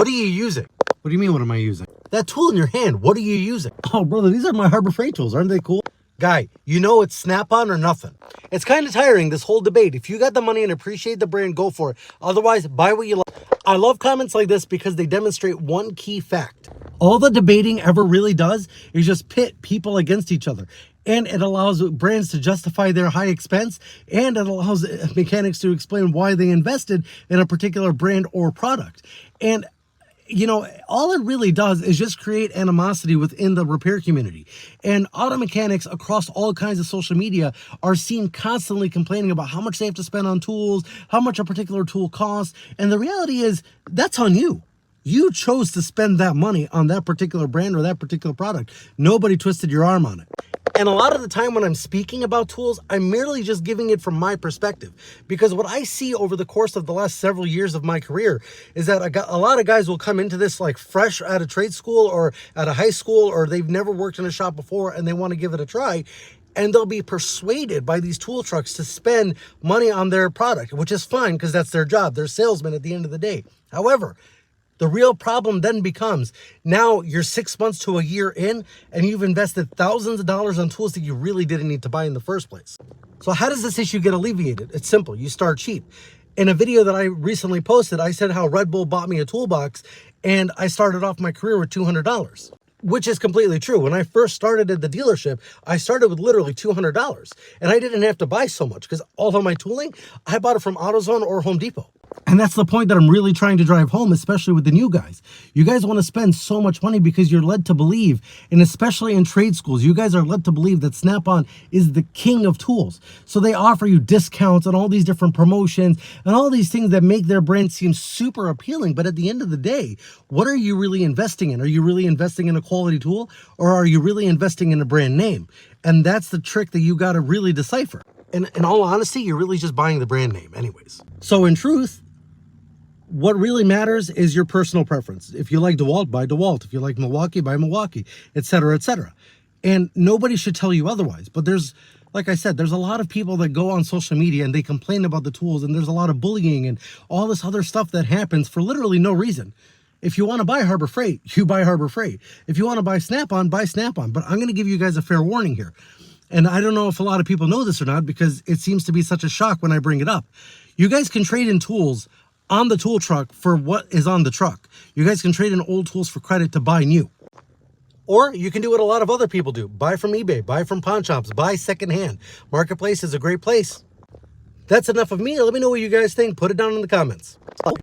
What are you using? What do you mean, what am I using? That tool in your hand, what are you using? Oh, brother, these are my Harbor Freight tools. Aren't they cool? Guy, you know it's Snap-on or nothing. It's kind of tiring, this whole debate. If you got the money and appreciate the brand, go for it. Otherwise, buy what you love. I love comments like this because they demonstrate one key fact. All the debating ever really does is just pit people against each other. And it allows brands to justify their high expense, and it allows mechanics to explain why they invested in a particular brand or product. And you know, all it really does is just create animosity within the repair community. And auto mechanics across all kinds of social media are seen constantly complaining about how much they have to spend on tools, how much a particular tool costs. And the reality is, that's on you. You chose to spend that money on that particular brand or that particular product. Nobody twisted your arm on it. And a lot of the time when I'm speaking about tools, I'm merely just giving it from my perspective. Because what I see over the course of the last several years of my career is that a lot of guys will come into this like fresh out of trade school or out of high school, or they've never worked in a shop before and they want to give it a try. And they'll be persuaded by these tool trucks to spend money on their product, which is fine because that's their job. They're salesmen at the end of the day. However, the real problem then becomes, now you're 6 months to a year in and you've invested thousands of dollars on tools that you really didn't need to buy in the first place. So how does this issue get alleviated? It's simple. You start cheap. In a video that I recently posted, I said how Red Bull bought me a toolbox and I started off my career with $200. Which is completely true. When I first started at the dealership, I started with literally $200. And I didn't have to buy so much because all of my tooling, I bought it from AutoZone or Home Depot. And that's the point that I'm really trying to drive home, especially with the new guys. You guys want to spend so much money because you're led to believe, and especially in trade schools, you guys are led to believe that Snap-on is the king of tools. So they offer you discounts and all these different promotions and all these things that make their brand seem super appealing. But at the end of the day, what are you really investing in? Are you really investing in a quality tool, or are you really investing in a brand name? And that's the trick that you got to really decipher. And in all honesty, you're really just buying the brand name anyways. So in truth, what really matters is your personal preference. If you like DeWalt, buy DeWalt. If you like Milwaukee, buy Milwaukee, etc., etc. And nobody should tell you otherwise. But there's, like I said, there's a lot of people that go on social media and they complain about the tools, and there's a lot of bullying and all this other stuff that happens for literally no reason. If you want to buy Harbor Freight, you buy Harbor Freight. If you want to buy Snap-on, buy Snap-on. But I'm going to give you guys a fair warning here. And I don't know if a lot of people know this or not, because it seems to be such a shock when I bring it up. You guys can trade in tools on the tool truck for what is on the truck. You guys can trade in old tools for credit to buy new. Or you can do what a lot of other people do. Buy from eBay, buy from pawn shops, buy secondhand. Marketplace is a great place. That's enough of me. Let me know what you guys think. Put it down in the comments.